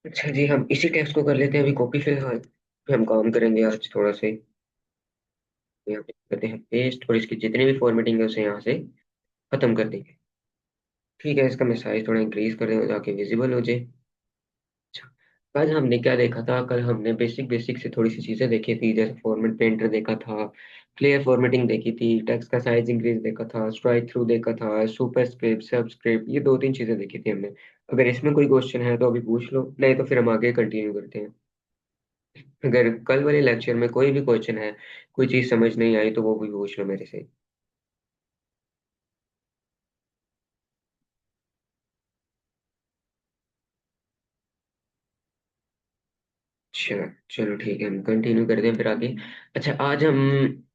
अच्छा जी, हम इसी टेक्स्ट को कर लेते हैं अभी कॉपी फिलहाल। हम काम करेंगे आज थोड़ा से। यहाँ पे करते हैं पेस्ट, और इसकी जितनी भी फॉर्मेटिंग है उसे यहाँ से खत्म कर देंगे। ठीक है, इसका मैं साइज थोड़ा इंक्रीज कर देंगे ताकि विजिबल हो जाए। अच्छा, कल हमने क्या देखा था? कल हमने बेसिक बेसिक से थोड़ी सी चीजें देखी थी, जैसे फॉर्मेट पेंटर देखा था, क्लियर फॉर्मेटिंग देखी थी, टेक्स्ट का साइज इंक्रीज देखा था, स्ट्राइक थ्रू देखा था, सुपरस्क्रिप्ट सबस्क्रिप्ट, ये दो तीन चीजें देखी थी हमने। अगर इसमें कोई क्वेश्चन है तो अभी पूछ लो, नहीं तो फिर हम आगे कंटिन्यू करते हैं। अगर कल वाले लेक्चर में कोई भी क्वेश्चन है, कोई चीज समझ नहीं आई, तो वो भी पूछ लो मेरे से। अच्छा, चलो ठीक है, हम कंटिन्यू करते हैं फिर आगे। अच्छा, आज हम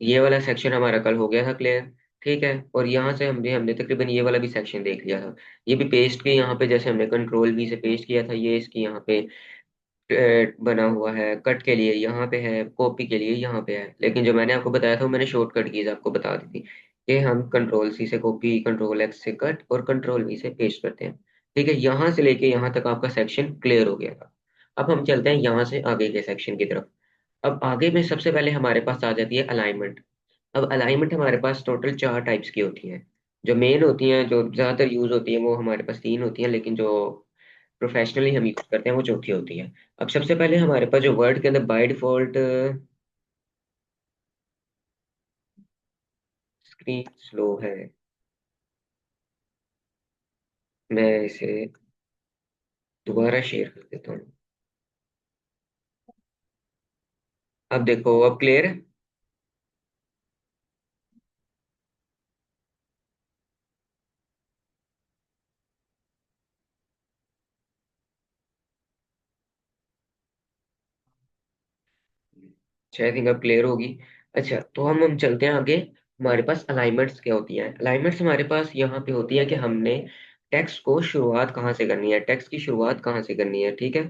ये वाला सेक्शन हमारा कल हो गया था क्लियर। ठीक है, और यहाँ से हमने हमने तकरीबन ये वाला भी सेक्शन देख लिया था। ये भी पेस्ट के यहाँ पे, जैसे हमने कंट्रोल वी से पेस्ट किया था, ये इसकी यहाँ पे बना हुआ है। कट के लिए यहाँ पे है, कॉपी के लिए यहाँ पे है, लेकिन जो मैंने आपको बताया था वो मैंने शॉर्टकट कीज आपको बता दी थी कि हम कंट्रोल सी से कॉपी, कंट्रोल एक्स से कट और कंट्रोल वी से पेस्ट करते हैं। ठीक है, यहाँ से लेके यहाँ तक आपका सेक्शन क्लियर हो गया था। अब हम चलते हैं यहाँ से आगे के सेक्शन की तरफ। अब आगे में सबसे पहले हमारे पास आ जाती है अलाइनमेंट। अब अलाइनमेंट हमारे पास टोटल चार टाइप्स की होती हैं। जो मेन होती हैं, जो ज़्यादातर यूज होती है, वो हमारे पास तीन होती हैं, लेकिन जो प्रोफेशनली हम यूज करते हैं वो चौथी होती है। अब सबसे पहले हमारे पास जो वर्ड के अंदर बाय डिफॉल्ट स्क्रीन स्लो है, मैं इसे दोबारा शेयर कर देता हूँ। अब देखो, अब क्लियर है। आई थिंक अब क्लियर होगी। अच्छा, तो हम चलते हैं आगे। हमारे पास अलाइनमेंट्स क्या होती हैं? अलाइनमेंट्स हमारे पास यहाँ पे होती है कि हमने टेक्स्ट को शुरुआत कहाँ से करनी है, टेक्स्ट की शुरुआत कहाँ से करनी है। ठीक है,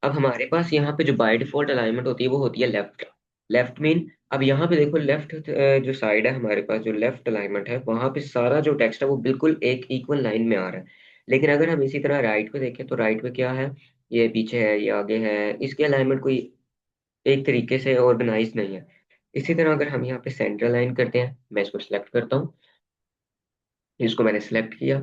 अब हमारे पास यहाँ पे जो बाय डिफॉल्ट अलाइनमेंट होती है वो होती है लेफ्ट। लेफ्ट मीन, अब यहाँ पे देखो, लेफ्ट जो साइड है हमारे पास, जो लेफ्ट अलाइनमेंट है, वहां पे सारा जो टेक्स्ट है वो बिल्कुल एक इक्वल लाइन में आ रहा है। लेकिन अगर हम इसी तरह राइट पे देखें तो राइट पे क्या है? ये पीछे है, ये आगे है, इसकी अलाइनमेंट कोई एक तरीके से ऑर्गेनाइज नहीं है। इसी तरह अगर हम यहाँ पे सेंटर लाइन करते हैं, मैं इसको सिलेक्ट करता हूँ, इसको मैंने सिलेक्ट किया,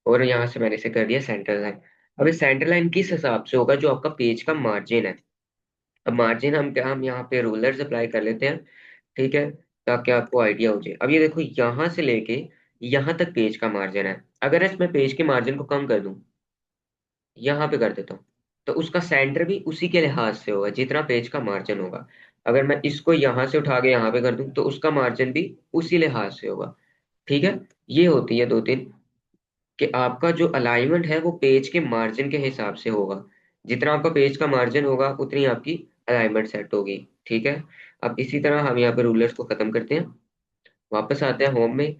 और यहाँ से मैंने इसे कर दिया सेंटर लाइन। अब इस सेंटर लाइन किस हिसाब से होगा? जो आपका पेज का मार्जिन है। अब मार्जिन हम यहाँ पे रूलर्स अप्लाई कर लेते हैं। ठीक है, ताकि आपको आइडिया हो जाए। अब ये देखो, यहाँ से लेके यहाँ तक पेज का मार्जिन है। अगर इसमें पेज के मार्जिन को कम कर दूं, यहाँ पे कर देता हूँ, तो उसका सेंटर भी उसी के लिहाज से होगा जितना पेज का मार्जिन होगा। अगर मैं इसको यहाँ से उठा के यहाँ पे कर दूं तो उसका मार्जिन भी उसी लिहाज से होगा। ठीक है, ये होती है दो तीन, कि आपका जो अलाइनमेंट है वो पेज के मार्जिन के हिसाब से होगा। जितना आपका पेज का मार्जिन होगा उतनी आपकी अलाइनमेंट सेट होगी। ठीक है, अब इसी तरह हम यहाँ पे रूलर्स को खत्म करते हैं, वापस आते हैं होम में।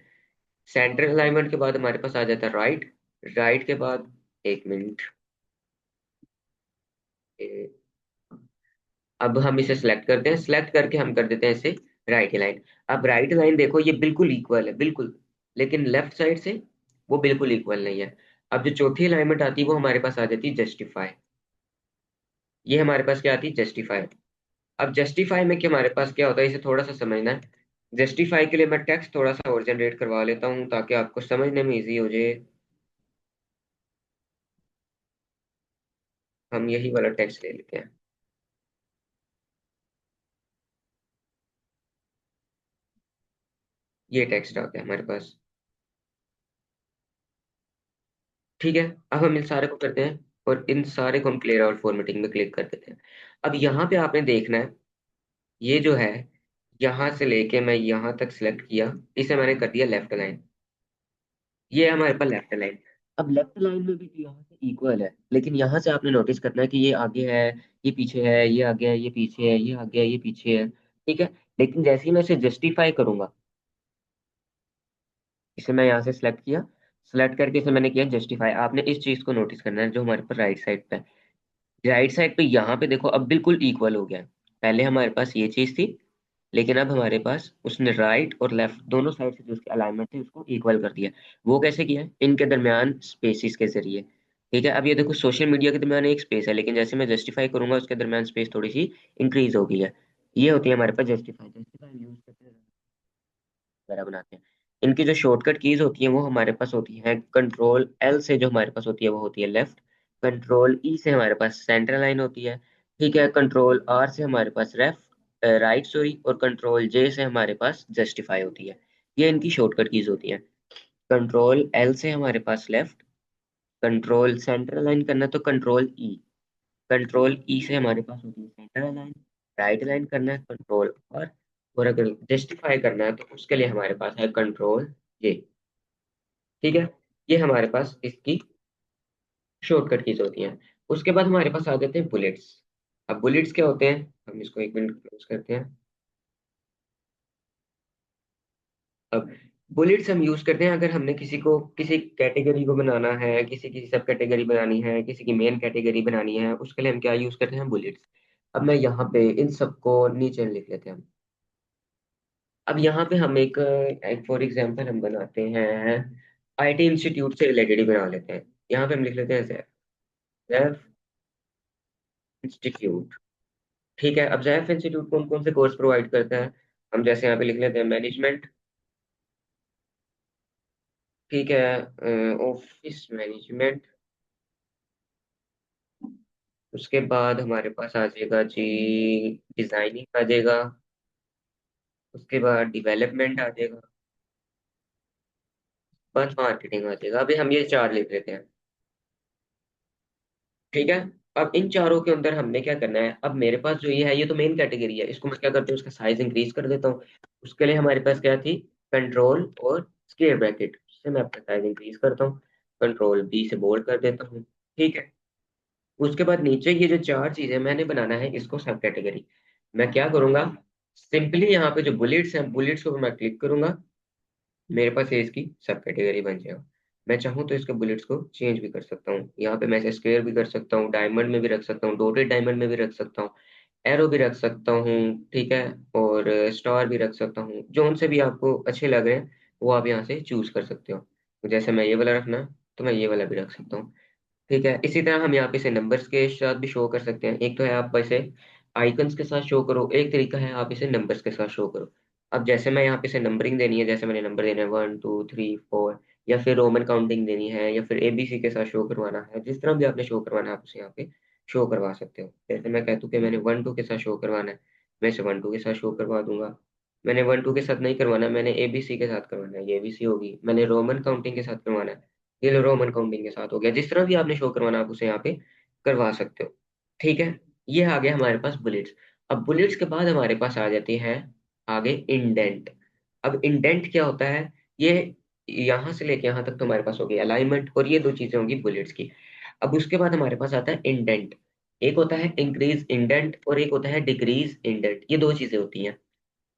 सेंटर अलाइनमेंट के बाद हमारे पास आ जाता है राइट। राइट के बाद, एक मिनट, अब हम इसे सेलेक्ट करते हैं, सेलेक्ट करके हम कर देते हैं इसे राइट लाइन। अब राइट लाइन देखो, ये बिल्कुल इक्वल है, बिल्कुल। लेकिन लेफ्ट साइड से वो बिल्कुल इक्वल नहीं है। अब जो चौथी अलाइनमेंट आती है वो हमारे पास आ जाती है जस्टिफाई। ये हमारे पास क्या आती है? जस्टिफाई। अब जस्टिफाई में क्या हमारे पास क्या होता है, इसे थोड़ा सा समझना है। जस्टिफाई के लिए मैं टेक्स्ट थोड़ा सा और जनरेट करवा लेता हूँ ताकि आपको समझने में इजी हो जाए। हम यही वाला टेक्स्ट ले लेते हैं। ये टेक्स्ट आ गया हमारे पास। ठीक है, अब हम इन सारे को करते हैं, और इन सारे को हम क्लियर आउट फॉर्मेटिंग में क्लिक कर देते हैं। अब यहाँ पे आपने देखना है, ये जो है, यहाँ से लेके मैं यहाँ तक सिलेक्ट किया, इसे मैंने कर दिया लेफ्ट लाइन। ये है हमारे पास लेफ्ट लाइन। अब लेफ्ट लाइन में भी तो यहाँ से इक्वल है, लेकिन यहाँ से आपने नोटिस करना है कि ये आगे है, ये पीछे है, ये आगे है, ये पीछे है, ये आगे है, ये पीछे है। ठीक है, लेकिन जैसे ही मैं इसे जस्टिफाई करूंगा, इसे मैं यहाँ से सिलेक्ट किया, सिलेक्ट करके इसे मैंने किया जस्टिफाई। आपने इस चीज को नोटिस करना है जो हमारे पास राइट साइड पे है। राइट साइड पे यहाँ पे देखो अब बिल्कुल इक्वल हो गया है। पहले हमारे पास ये चीज थी, लेकिन अब हमारे पास उसने राइट और लेफ्ट दोनों साइड से जो उसकी अलाइनमेंट थी उसको इक्वल कर दिया। वो कैसे किया है? इनके दरमियान स्पेसिस के जरिए। ठीक है, अब ये देखो सोशल मीडिया के दरमियान एक स्पेस है, लेकिन जैसे मैं जस्टिफाई करूंगा उसके दरमियान स्पेस थोड़ी सी इंक्रीज हो गई है। ये होती है हमारे पास जस्टिफाई। जस्टिफाई यूज करते हैं वगैरह बनाते हैं। इनकी जो शॉर्टकट कीज होती हैं वो हमारे पास होती हैं कंट्रोल एल से, जो हमारे पास होती है वो होती है लेफ्ट। कंट्रोल ई से हमारे पास सेंटर लाइन होती है। ठीक है, कंट्रोल आर से हमारे पास राइट सॉरी, और कंट्रोल जे से हमारे पास जस्टिफाई होती है। ये इनकी शॉर्टकट कीज होती हैं। कंट्रोल एल से हमारे पास लेफ्ट, कंट्रोल सेंटर लाइन करना तो कंट्रोल ई, कंट्रोल ई से हमारे पास होती है सेंटर लाइन। राइट लाइन करना है कंट्रोल और अगर जस्टिफाई करना है तो उसके लिए हमारे पास है कंट्रोल जे। ठीक है, ये हमारे पास इसकी शॉर्टकट कीज होती हैं। उसके बाद हमारे पास आ जाते हैं बुलेट्स। अब बुलेट्स क्या होते हैं, हम इसको एक मिनट क्लोज करते हैं। अब बुलेट्स हम यूज करते हैं अगर हमने किसी को किसी कैटेगरी को बनाना है, किसी की सब कैटेगरी बनानी है, किसी की मेन कैटेगरी बनानी है, उसके लिए हम क्या यूज करते हैं? बुलेट्स। अब मैं यहाँ पे इन सबको नीचे लिख लेते हैं हम। अब यहाँ पे हम एक फॉर एग्जांपल हम बनाते हैं, आईटी इंस्टीट्यूट से रिलेटेड ही बना लेते हैं। यहाँ पे हम लिख लेते हैं जैफ इंस्टीट्यूट। ठीक है, अब जैफ इंस्टीट्यूट कौन कौन से कोर्स प्रोवाइड करता है? हम जैसे यहाँ पे लिख लेते हैं मैनेजमेंट। ठीक है, ऑफिस मैनेजमेंट। उसके बाद हमारे पास आ जाएगा जी डिजाइनिंग आ जाएगा। उसके बाद डेवलपमेंट आ जाएगा। बस मार्केटिंग आ जाएगा। अभी हम ये चार लिख लेते हैं। ठीक है, अब इन चारों के अंदर हमने क्या करना है? अब मेरे पास जो ये है ये तो मेन कैटेगरी है, इसको मैं क्या करता हूँ उसका साइज इंक्रीज कर देता हूँ। उसके लिए हमारे पास क्या थी? कंट्रोल और स्क्वायर ब्रैकेट से मैं अपना साइज इंक्रीज करता हूँ। कंट्रोल बी से बोल्ड कर देता हूँ। ठीक है, उसके बाद नीचे ये जो चार चीजें मैंने बनाना है इसको सब कैटेगरी। मैं क्या करूंगा? सिंपली यहाँ पे जो बुलेट्स हैं बुलेट्स को मैं क्लिक करूंगा, मेरे पास ये इसकी सब कैटेगरी बन जाएगा। मैं चाहूँ तो इसके बुलेट्स को चेंज भी कर सकता हूँ। यहाँ पे मैं इसे स्क्वायर भी कर सकता हूँ, डायमंड में भी रख सकता हूँ, डॉटेड डायमंड में भी रख सकता हूँ, एरो भी रख सकता हूँ। ठीक है, और स्टार भी रख सकता हूँ। जो उनसे भी आपको अच्छे लग रहे हैं वो आप यहाँ से चूज कर सकते हो। तो जैसे मैं ये वाला रखना तो मैं ये वाला भी रख सकता हूँ। ठीक है, इसी तरह हम यहाँ पे इसे नंबर्स के साथ भी शो कर सकते हैं। एक तो है आप इसे आइकन्स के साथ शो करो, एक तरीका है आप इसे नंबर्स के साथ शो करो। अब जैसे मैं यहाँ पे इसे नंबरिंग देनी है, जैसे मैंने नंबर देना है 1 2 3 4, या फिर रोमन काउंटिंग देनी है, या फिर एबीसी के साथ शो करवाना है, जिस तरह भी आपने शो करवाना है आप उसे यहाँ पे शो करवा सकते हो। जैसे मैं कहता हूँ कि मैंने 1 2 के साथ शो करवाना है, मैं इसे 1 2 के साथ शो करवा दूंगा। मैंने 1 2 के साथ नहीं करवाना, मैंने एबीसी के साथ करवाना है, ये एबीसी होगी। मैंने रोमन काउंटिंग के साथ करवाना है, ये लो रोमन काउंटिंग के साथ हो गया। जिस तरह भी आपने शो करवाना आप उसे यहाँ पे करवा सकते हो। ठीक है, ये आ गया हमारे पास बुलेट्स। अब बुलेट्स के बाद हमारे पास आ जाती है आगे इंडेंट। अब इंडेंट क्या होता है? ये यहाँ से लेके यहाँ तक तो हमारे पास हो गई अलाइनमेंट, और ये दो चीजें होंगी बुलेट्स की। अब उसके बाद हमारे पास आता है इंडेंट। एक होता है इंक्रीज इंडेंट और एक होता है डिक्रीज इंडेंट, ये दो चीजें होती हैं।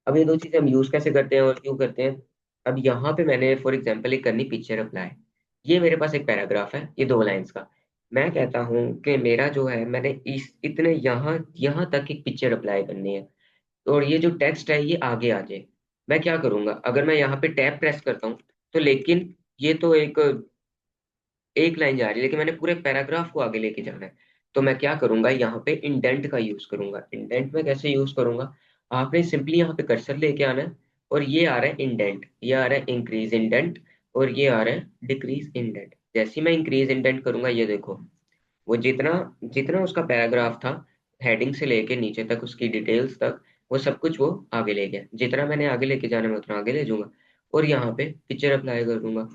अब ये दो चीजें हम यूज कैसे करते हैं और क्यों करते हैं? अब यहाँ पे मैंने फॉर एग्जांपल एक करनी पिक्चर अप्लाई। ये मेरे पास एक पैराग्राफ है, ये 2 लाइंस का। मैं कहता हूँ कि मेरा जो है मैंने इस इतने यहाँ यहाँ तक एक पिक्चर अप्लाई करनी है, और ये जो टेक्स्ट है ये आगे आ जाए। मैं क्या करूंगा? अगर मैं यहाँ पे टैब प्रेस करता हूँ तो लेकिन ये तो एक लाइन जा रही है, लेकिन मैंने पूरे पैराग्राफ को आगे लेके जाना है। तो मैं क्या करूंगा? यहाँ पे इंडेंट का यूज करूंगा। इंडेंट में कैसे यूज करूंगा? आपने सिंपली यहाँ पे कर्सर लेके आना है, और ये आ रहा है इंडेंट, ये आ रहा है इंक्रीज इंडेंट, और ये आ रहा है डिक्रीज इंडेंट। जैसे ही मैं इंक्रीज इंडेंट करूंगा ये देखो, वो जितना जितना उसका पैराग्राफ था, हेडिंग से लेके नीचे तक उसकी डिटेल्स तक, वो सब कुछ वो आगे ले गया। जितना मैंने आगे लेके जाना मैं उतना आगे ले जाऊंगा, और यहाँ पे पिक्चर अप्लाई कर दूंगा।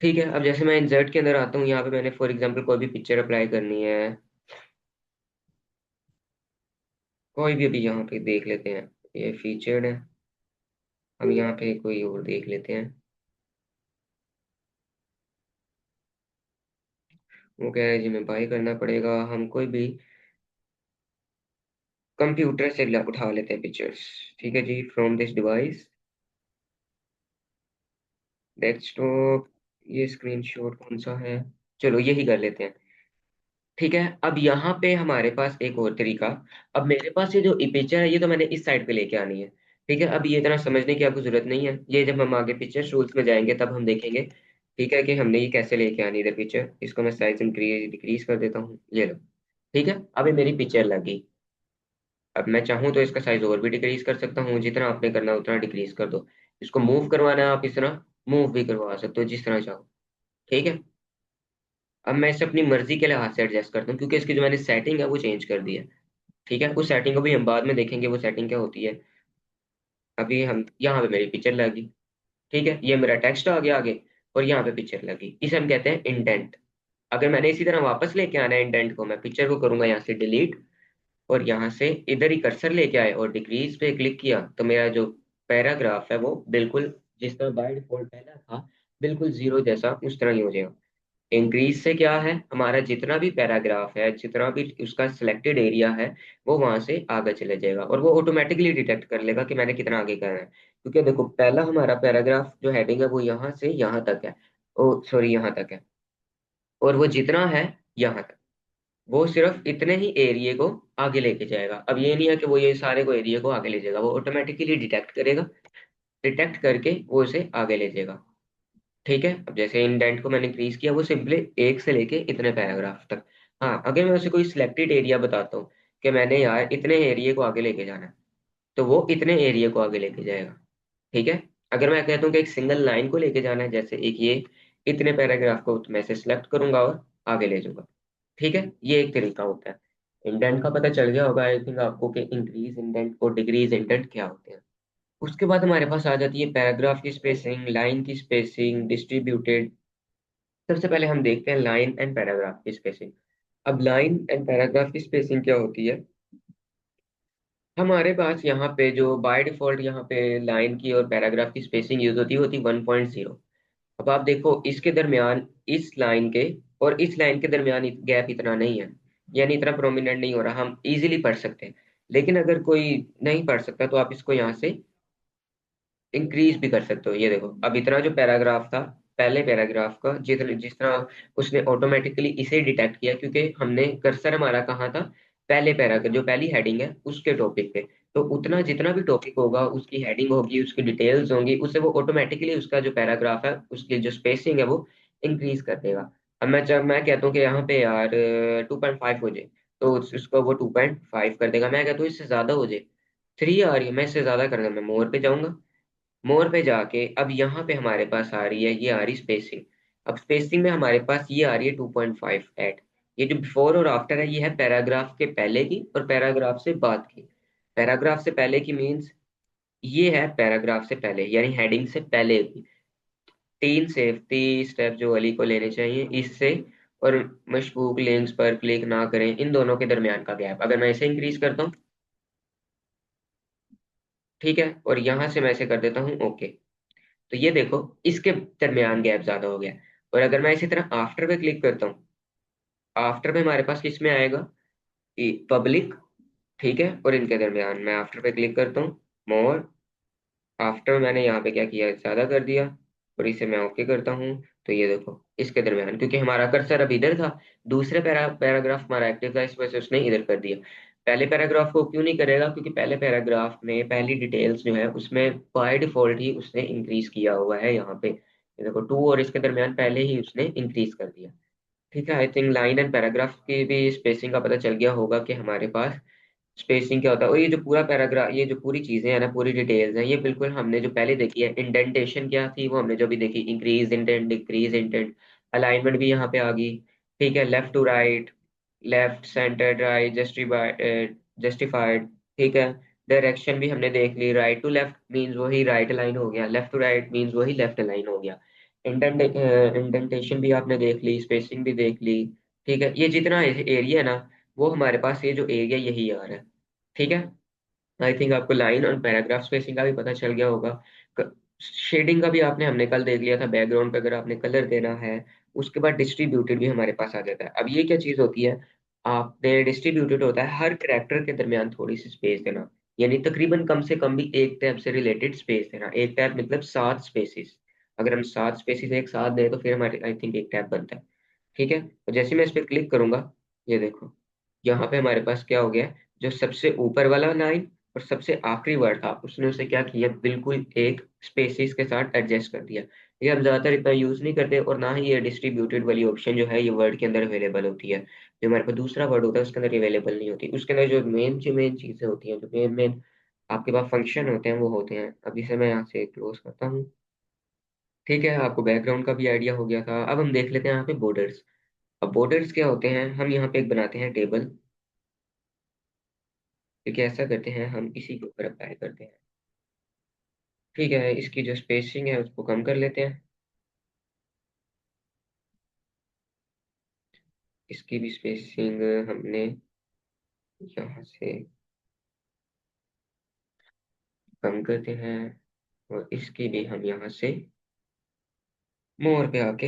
ठीक है, अब जैसे मैं इंसर्ट के अंदर आता हूँ, यहाँ पे मैंने फॉर एग्जांपल कोई भी पिक्चर अप्लाई करनी है, कोई भी अभी यहाँ पे देख लेते हैं। ये फीचर्ड है, हम यहाँ पे कोई और देख लेते हैं। वो कह रहे हैं जी मैं बाई करना पड़ेगा, हम कोई भी कंप्यूटर से उठा लेते हैं पिक्चर्स। ठीक है जी, फ्रॉम दिस डिवाइस डेस्कटॉप। ये स्क्रीनशॉट कौन सा है? चलो यही कर लेते हैं। ठीक है, अब यहाँ पे हमारे पास एक और तरीका। अब मेरे पास ये जो पिक्चर है ये तो मैंने इस साइड पे लेके आनी है। ठीक है, अब ये इतना समझने की आपको जरूरत नहीं है, ये जब हम आगे पिक्चर रूल्स में जाएंगे तब हम देखेंगे। ठीक है, कि हमने ये कैसे लेके आनी है पिक्चर। इसको मैं साइज इंक्रीज डिक्रीज कर देता हूँ, ये लो। ठीक है, अब ये मेरी पिक्चर लगी। अब मैं चाहूँ तो इसका साइज और भी डिक्रीज कर सकता हूँ, जितना आपने करना है उतना डिक्रीज कर दो। इसको मूव करवाना है आप इस तरह मूव भी करवा सकते हो, जिस तरह चाहो। ठीक है, अब मैं इसे अपनी मर्जी के लिहाज से एडजस्ट करता हूँ, क्योंकि इसकी जो मैंने सेटिंग है वो चेंज कर दी है। ठीक है, उस सेटिंग को भी हम बाद में देखेंगे, वो सेटिंग क्या होती है। अभी हम यहाँ पे मेरी पिक्चर लगी। ठीक है, ये मेरा टेक्स्ट आ गया आगे, और यहाँ पे पिक्चर लगी, इसे हम कहते हैं इंडेंट। अगर मैंने इसी तरह वापस लेके आना है इंडेंट को, मैं पिक्चर को करूंगा यहाँ से डिलीट, और यहाँ से इधर ही कर्सर लेके आए और डिक्रीज पे क्लिक किया, तो मेरा जो पैराग्राफ है वो बिल्कुल जिस तरह बाय डिफॉल्ट पहला था, बिल्कुल जीरो जैसा उस तरह ही हो जाएगा। इंक्रीज से क्या है, हमारा जितना भी पैराग्राफ है, जितना भी उसका सिलेक्टेड एरिया है, वो वहां से आगे चले जाएगा, और वो ऑटोमेटिकली डिटेक्ट कर लेगा कि मैंने कितना आगे करना है। क्योंकि देखो पहला हमारा पैराग्राफ जो हेडिंग है वो यहाँ से यहाँ तक है, ओ सॉरी यहाँ तक है, और वो जितना है यहाँ तक, वो सिर्फ इतने ही एरिया को आगे लेके जाएगा। अब ये नहीं है कि वो ये सारे को एरिया को आगे ले जाएगा, वो ऑटोमेटिकली डिटेक्ट करेगा, डिटेक्ट करके वो उसे आगे ले जाएगा। ठीक है, अब जैसे इंडेंट को मैंने इंक्रीज किया, वो सिंपली एक से लेके इतने पैराग्राफ तक। हाँ, अगर मैं उसे कोई सिलेक्टेड एरिया बताता हूँ कि मैंने यार इतने एरिया को आगे लेके जाना है, तो वो इतने एरिया को आगे लेके जाएगा। ठीक है, अगर मैं कहता हूँ कि एक सिंगल लाइन को लेके जाना है, जैसे एक ये इतने पैराग्राफ को, तो मैं से सिलेक्ट करूंगा और आगे ले जाऊंगा। ठीक है, ये एक तरीका होता है। इंडेंट का पता चल गया होगा आई थिंक आपको कि इंक्रीज इंडेंट और डिक्रीज इंडेंट क्या होते हैं। उसके बाद हमारे पास आ जाती है पैराग्राफ की स्पेसिंग, लाइन की स्पेसिंग, डिस्ट्रीब्यूटेड। सबसे पहले हम देखते हैं लाइन एंड पैराग्राफ की स्पेसिंग। अब लाइन एंड पैराग्राफ की स्पेसिंग क्या होती है। हमारे पास यहाँ पे जो बाय डिफॉल्ट यहाँ पे लाइन की और पैराग्राफ की स्पेसिंग यूज होती 1.0। अब आप देखो इसके दरमियान, इस लाइन के और इस लाइन के दरमियान गैप इतना नहीं है, यानी इतना प्रोमिनेंट नहीं हो रहा, हम इजीली पढ़ सकते हैं। लेकिन अगर कोई नहीं पढ़ सकता तो आप इसको यहाँ से इंक्रीज भी कर सकते हो। ये देखो अब इतना जो पैराग्राफ था, पहले पैराग्राफ का जितना जिस तरह उसने ऑटोमेटिकली इसे डिटेक्ट किया, क्योंकि हमने कर्सर हमारा कहाँ था, पहले पैराग्राफ जो पहली हेडिंग है उसके टॉपिक पे। तो उतना जितना भी टॉपिक होगा, उसकी हेडिंग होगी, उसकी डिटेल्स होंगी, उससे वो ऑटोमेटिकली उसका जो पैराग्राफ है उसकी जो स्पेसिंग है वो इंक्रीज कर देगा। अब मैं जब मैं कहता हूँ कि यहाँ पे यार 2.5 हो जाए, तो उसको वो 2.5 कर देगा। मैं कहता हूँ इससे ज्यादा हो जाए, 3 आ रही है, मैं इससे ज्यादा करना, मैं मोर पे जाऊंगा। मोर पे जाके अब यहाँ पे हमारे पास आ रही है, ये आ रही स्पेसिंग। अब स्पेसिंग में हमारे पास ये आ रही है 2.5 एट। ये जो बिफोर और आफ्टर है, ये है पैराग्राफ के पहले की और पैराग्राफ से बाद की। पैराग्राफ से पहले की मीन्स ये है पैराग्राफ से पहले, यानी हेडिंग से पहले की 3 सेफ्टी स्टेप जो अली को लेने चाहिए इससे, और मशकूक लिंक्स पर क्लिक ना करें, इन दोनों के दरमियान का गैप अगर मैं इसे इंक्रीज करता हूँ। ठीक है, और यहाँ से मैं इसे कर देता हूँ ओके। तो ये देखो इसके दरमियान गैप ज्यादा हो गया। और अगर मैं इसी तरह आफ्टर पे क्लिक करता हूँ, आफ्टर पे हमारे पास किस में आएगा, पब्लिक। ठीक है, और इनके दरमियान मैं आफ्टर पे क्लिक करता हूँ, मोर। आफ्टर मैंने यहाँ पे क्या किया, ज्यादा कर दिया, और इसे मैं ओके करता हूँ। तो ये देखो इसके दरमियान, क्योंकि हमारा कर्सर अब इधर था, दूसरे पैराग्राफ हमारा एक्टिव था, इस वजह से उसने इधर कर दिया। पहले पैराग्राफ को क्यों नहीं करेगा, क्योंकि पहले पैराग्राफ में पहली डिटेल्स जो है उसमें बाय डिफॉल्ट ही उसने इंक्रीज किया हुआ है यहाँ पे। ये देखो टू और इसके दरमियान पहले ही उसने इंक्रीज कर दिया। ठीक है, I think line and paragraph की भी स्पेसिंग का पता चल गया होगा कि हमारे पास स्पेसिंग क्या होता है। और ये जो पूरा पैराग्राफ, ये जो पूरी चीजें हैं ना, पूरी डिटेल्स हैं, ये बिल्कुल हमने जो पहले देखी है। इंडेंटेशन क्या थी वो हमने जो भी देखी, increase indent, decrease indent. Alignment भी यहाँ पे आ गई। ठीक है, left to right, left centred right, justified. ठीक है, डायरेक्शन भी हमने देख ली, राइट टू लेफ्ट मीन्स वही राइट लाइन हो गया, लेफ्ट टू राइट मीन्स वही लेफ्ट लाइन हो गया। इंडेंटेशन भी आपने देख ली, स्पेसिंग भी देख ली। ठीक है, ये जितना एरिया है ना, वो हमारे पास ये जो एरिया यही आ रहा है। ठीक है, आई थिंक आपको लाइन और पैराग्राफ स्पेसिंग का भी पता चल गया होगा। शेडिंग का भी आपने हमने कल देख लिया था, बैकग्राउंड पे अगर आपने कलर देना है। उसके बाद डिस्ट्रीब्यूटेड भी हमारे पास आ जाता है। अब ये क्या चीज होती है, आपने डिस्ट्रीब्यूटेड होता है हर करेक्टर के दरमियान थोड़ी सी स्पेस देना, यानी तकरीबन कम से कम भी एक टैब से रिलेटेड स्पेस देना। एक टैब मतलब 7 स्पेसिस, अगर हम 7 स्पेसिस एक साथ दें तो फिर हमारे आई थिंक एक टैब बनता है। ठीक है, तो जैसे मैं इस पर क्लिक करूंगा, ये देखो, यहाँ पे हमारे पास क्या हो गया, जो सबसे ऊपर वाला लाइन और सबसे आखिरी वर्ड था उसने उसे क्या किया, बिल्कुल एक स्पेसिस के साथ एडजस्ट कर दिया। ये हम ज्यादातर इतना यूज नहीं करते, और ना ही ये डिस्ट्रीब्यूटेड वाली ऑप्शन जो है ये वर्ड के अंदर अवेलेबल होती है। जो हमारे पास दूसरा वर्ड होता है उसके अंदर अवेलेबल नहीं होती। उसके अंदर जो मेन चीजें होती हैं, जो मेन मेन आपके पास फंक्शन होते हैं वो होते हैं। अभी से मैं यहाँ से क्लोज करता हूँ। ठीक है, आपको बैकग्राउंड का भी आइडिया हो गया था। अब हम देख लेते हैं यहाँ पे बॉर्डर्स। अब बॉर्डर्स क्या होते हैं, हम यहाँ पे एक बनाते हैं टेबल। क्योंकि ऐसा करते हैं, हम इसी के ऊपर अप्लाई करते हैं। ठीक है, इसकी जो स्पेसिंग है उसको कम कर लेते हैं। इसकी भी स्पेसिंग हमने यहाँ से कम करते हैं, और इसकी भी हम यहाँ से मोर पे आके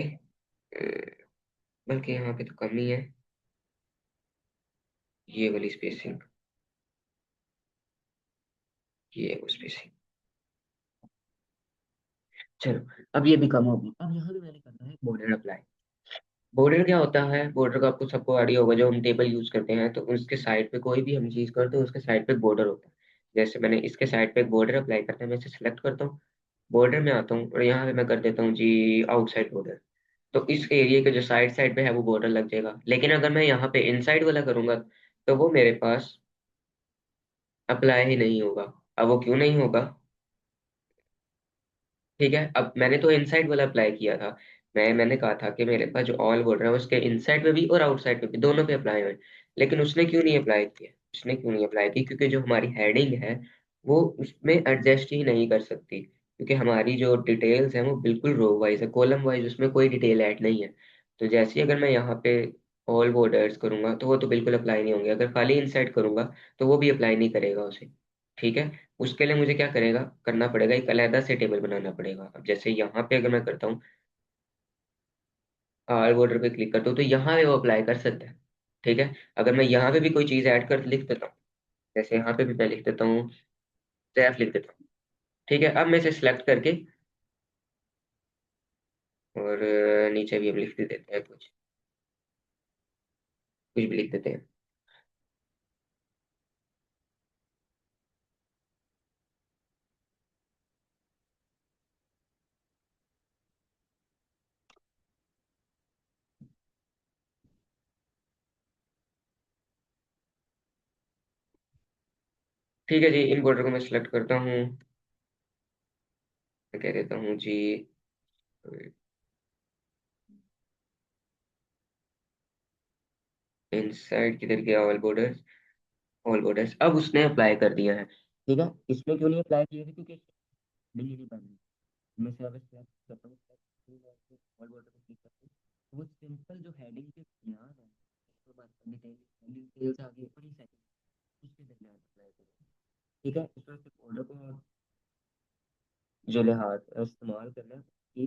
बल्कि यहाँ पे तो कम ही है, ये वाली स्पेसिंग, ये है वो स्पेसिंग। चलो, अब ये भी कम होगी। अब यहाँ भी मैंने करना है बॉर्डर अप्लाई। बॉर्डर क्या होता है, बॉर्डर का आपको सबको आइडिया होगा। जो हम टेबल यूज करते हैं तो उसके साइड पे कोई भी हम चीज करते हैं उसके साइड पे बॉर्डर होता है। जैसे मैंने इसके साइड पे एक बॉर्डर अप्लाई करता है, मैं इसे सेलेक्ट करता हूँ, बॉर्डर में आता हूँ, और यहाँ पे मैं कर देता हूँ जी आउटसाइड बॉर्डर। तो इस एरिया के जो साइड साइड पे है वो बॉर्डर लग जाएगा। लेकिन अगर मैं यहाँ पे इनसाइड वाला करूंगा तो वो मेरे पास अप्लाई ही नहीं होगा। अब वो क्यों नहीं होगा, ठीक है। अब मैंने तो इनसाइड वाला अप्लाई किया था। मैंने कहा था कि मेरे पास जो ऑल बॉर्डर है उसके इनसाइड पे भी और आउटसाइड पे भी, दोनों पे अप्लाई है। लेकिन उसने क्यों नहीं अप्लाई किया, उसने क्यों नहीं अप्लाई की, क्योंकि जो हमारी हेडिंग है वो उसमें एडजस्ट ही नहीं कर सकती। क्योंकि हमारी जो डिटेल्स हैं वो बिल्कुल रो वाइज है, कॉलम वाइज, उसमें कोई डिटेल ऐड नहीं है। तो जैसे ही अगर मैं यहाँ पे ऑल बॉर्डर्स करूंगा तो वो तो बिल्कुल अप्लाई नहीं होंगे। अगर खाली इनसाइड करूंगा तो वो भी अप्लाई नहीं करेगा उसे। ठीक है, उसके लिए मुझे क्या करेगा करना पड़ेगा, एक अलहदा से टेबल बनाना पड़ेगा। अब जैसे यहाँ पे अगर मैं करता हूँ, आर बॉर्डर पे क्लिक करता हूँ, तो यहाँ पे वो अप्लाई कर सकता है। ठीक है, अगर मैं यहाँ पे भी कोई चीज़ ऐड कर लिख देता हूँ, जैसे यहाँ पे भी मैं लिख देता हूँ, सैफ लिख देता हूँ। ठीक है, अब मैं इसे सिलेक्ट करके और नीचे भी हम लिख देते हैं कुछ, कुछ भी लिख देते हैं। ठीक है जी, इन बॉर्डर को मैं सिलेक्ट करता हूँ। मैं कह देता हूँ जी इनसाइड किधर गया, ऑल बॉर्डर्स। अब उसने अप्लाई कर दिया है। ठीक है, इसमें क्यों नहीं अप्लाई किया है, क्योंकि नहीं नहीं पानी मैं से अगर स्क्रैच करता हूँ, ऑल बॉर्डर पे क्लिक करता हूँ, तो वो सिंपल जो हेडिंग के यहाँ है उसके बाद डिटेल्स आगे ऊपर ही सेटिंग उसके दरमियान अप्लाई करें। ठीक है, इस तरह से बॉर्डर को जो लिहाज इस्तेमाल करना है कि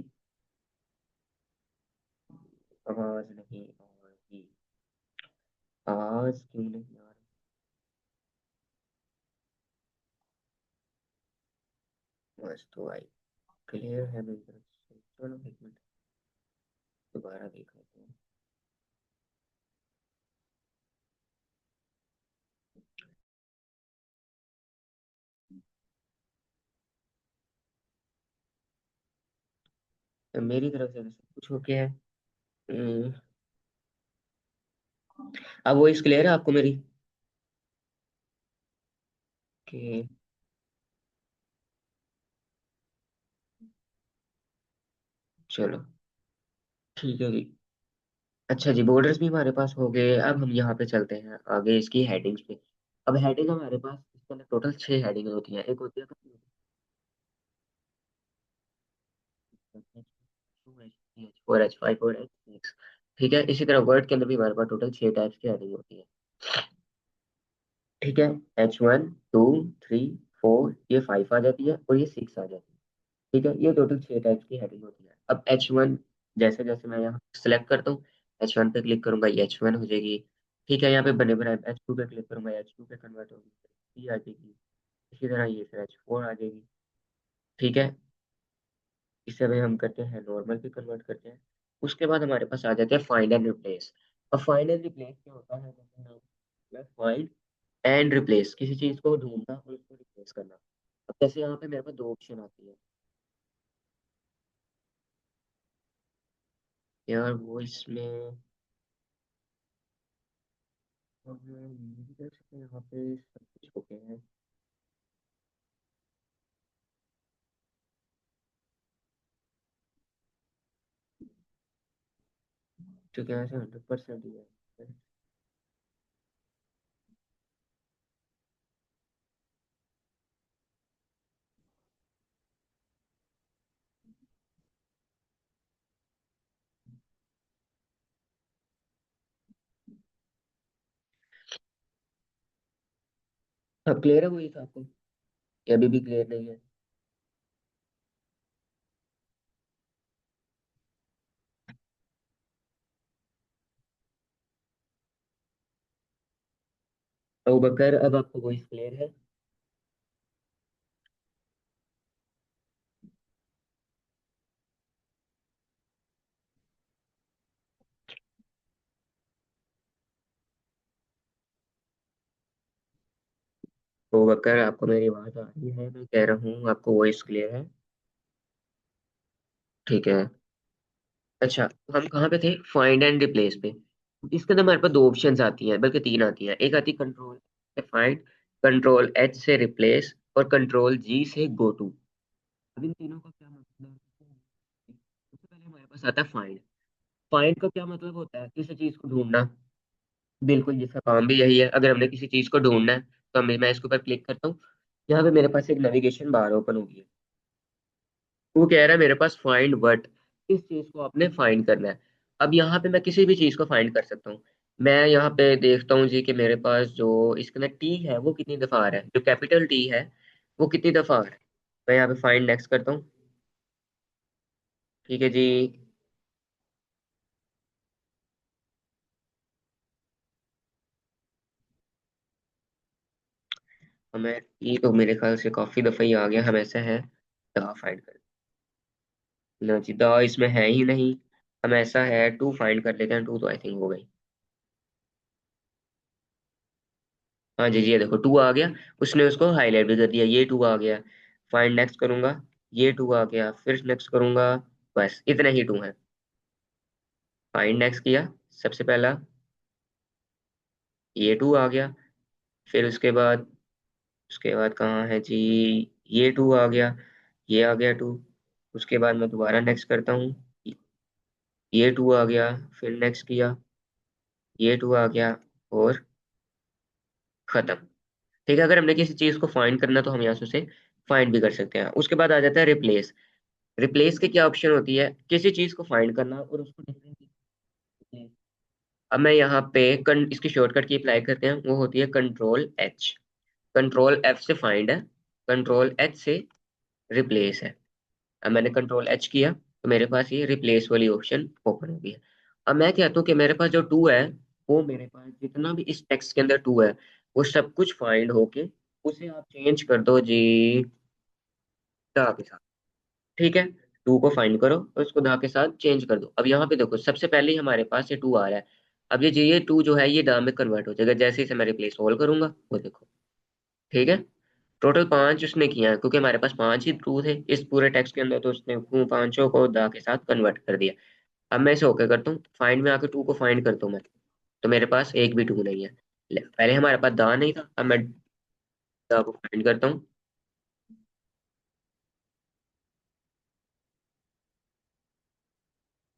आवाज नहीं आ रही, आवाज क्यों नहीं आ रही, बस तो आई, क्लियर है मेरी तरफ से। चलो एक मिनट, दोबारा देख लेते हैं। तो मेरी तरफ से तो सब कुछ हो गया है। हम्म, अब वो इस क्लियर है आपको मेरी, कि चलो ठीक है जी। अच्छा जी, बॉर्डर्स भी हमारे पास हो गए। अब हम यहाँ पे चलते हैं आगे इसकी हेडिंग्स पे। अब हेडिंग हमारे पास इसके अंदर टोटल 6 हेडिंग होती हैं। एक होती है H4 H5 और H6। ठीक है, इसी तरह वर्ड के अंदर भी हमारे पास टोटल 6 टाइप्स की हेडिंग होती है। ठीक है, H1 2 3 4 ये 5 आ जाती है, और ये 6 आ जाती है। ठीक है, ये टोटल 6 टाइप्स की हेडिंग होती है। अब H1, जैसे जैसे मैं यहाँ सेलेक्ट करता हूँ, H1 पे क्लिक करूंगा ये H1 हो जाएगी। ठीक है, यहाँ पे बने बनाए H2 पे क्लिक करूंगा, H2 पे कन्वर्ट होगी, ये आ जाएगी। इसी तरह ये फिर H4 आ जाएगी। ठीक है, इसे भी हम करते हैं नॉर्मल पे कन्वर्ट करते हैं। उसके बाद हमारे पास आ जाते हैं फाइंड एंड रिप्लेस। अब फाइंड एंड रिप्लेस क्या होता है, जैसे नाम फाइंड एंड रिप्लेस, किसी चीज को ढूंढना और उसको रिप्लेस करना। अब जैसे यहाँ पे मेरे पास दो ऑप्शन आती है यार, वो इसमें हम ये भी कर सकते हैं, यहाँ पे सब कुछ हो गया है। तो क्या ऐसे 100% ही है। अब क्लियर है वही था आपको, या अभी भी क्लियर नहीं है? तो बकर अब आपको वॉइस क्लियर है? तो बकर आपको मेरी आवाज आ रही है? मैं कह रहा हूँ आपको वॉइस क्लियर है? ठीक है। अच्छा, तो हम कहाँ पे थे? फाइंड एंड रिप्लेस पे। इसके अंदर हमारे पास दो ऑप्शंस आती हैं, बल्कि तीन आती हैं। एक आती है कंट्रोल से फाइंड, कंट्रोल एच से रिप्लेस, और कंट्रोल जी से गो टू। अब इन तीनों का क्या मतलब है? सबसे पहले हमारे पास आता है फाइंड। फाइंड का क्या मतलब होता है? किसी चीज को ढूंढना। बिल्कुल, जिसका काम भी यही है। अगर हमने किसी चीज को ढूंढना है तो मैं इसके ऊपर क्लिक करता हूँ, यहाँ पे मेरे पास एक नेविगेशन बार ओपन होगी है। वो कह रहा है मेरे पास फाइंड व्हाट, इस चीज को आपने फाइंड करना है। अब यहाँ पे मैं किसी भी चीज को फाइंड कर सकता हूँ। मैं यहाँ पे देखता हूँ जी कि मेरे पास जो इसके अंदर टी है वो कितनी दफा आ रहा है, जो कैपिटल टी है वो कितनी दफा आ रहा है। मैं यहाँ पे फाइंड नेक्स्ट करता हूँ। ठीक है जी। हमें टी तो मेरे ख्याल से काफी दफा ही आ गया, हम ऐसा है दा फाइंड कर। ना जी, दा इसमें है ही नहीं। हम ऐसा है टू फाइंड कर लेते हैं, टू तो आई थिंक हो गई। हाँ जी जी, ये देखो टू आ गया। उसने उसको हाईलाइट भी कर दिया, ये टू आ गया। फाइंड नेक्स्ट करूंगा, ये टू आ गया, फिर नेक्स्ट करूंगा। बस इतने ही टू हैं। फाइंड नेक्स्ट किया, सबसे पहला ये टू आ गया। फिर उसके बाद कहाँ है जी, ये टू आ गया, ये आ गया टू। उसके बाद मैं दोबारा नेक्स्ट करता हूँ, ये टू आ गया। फिर नेक्स्ट किया, ये टू आ गया, और खत्म। ठीक है, अगर हमने किसी चीज को फाइंड करना तो हम यहाँ से उसे फाइंड भी कर सकते हैं। उसके बाद आ जाता है रिप्लेस। रिप्लेस की क्या ऑप्शन होती है? किसी चीज को फाइंड करना और उसको डिफरेंट। अब मैं यहाँ पे इसकी शॉर्टकट की अप्लाई करते हैं, वो होती है कंट्रोल एच। कंट्रोल एफ से फाइंड है, कंट्रोल एच से रिप्लेस है। अब मैंने कंट्रोल एच किया तो मेरे पास ये रिप्लेस वाली ऑप्शन ओपन हो गई है। अब मैं कहता हूँ कि मेरे पास जो टू है, वो मेरे पास जितना भी इस टेक्स्ट के अंदर टू है, वो सब कुछ फाइंड होके उसे आप चेंज कर दो जी दा के साथ। ठीक है, टू को फाइंड करो और उसको दा के साथ चेंज कर दो। अब यहाँ पे देखो, सबसे पहले ही हमारे पास ये टू आ रहा है। अब ये टू जो है ये दा में कन्वर्ट हो जाएगा जैसे ही से मैं रिप्लेस ऑल करूंगा, वो देखो। ठीक है, टोटल पांच उसने किया है, क्योंकि हमारे पास पांच ही ट्रू थे इस पूरे टेक्स्ट के अंदर, तो उसने उन पांचों को दा के साथ कन्वर्ट कर दिया। अब मैं इसे ओके करता हूँ, फाइंड में आके टू को फाइंड करता हूँ मैं, तो मेरे पास एक भी टू नहीं है। पहले हमारे पास दा नहीं था, अब मैं दा को फाइंड करता हूँ।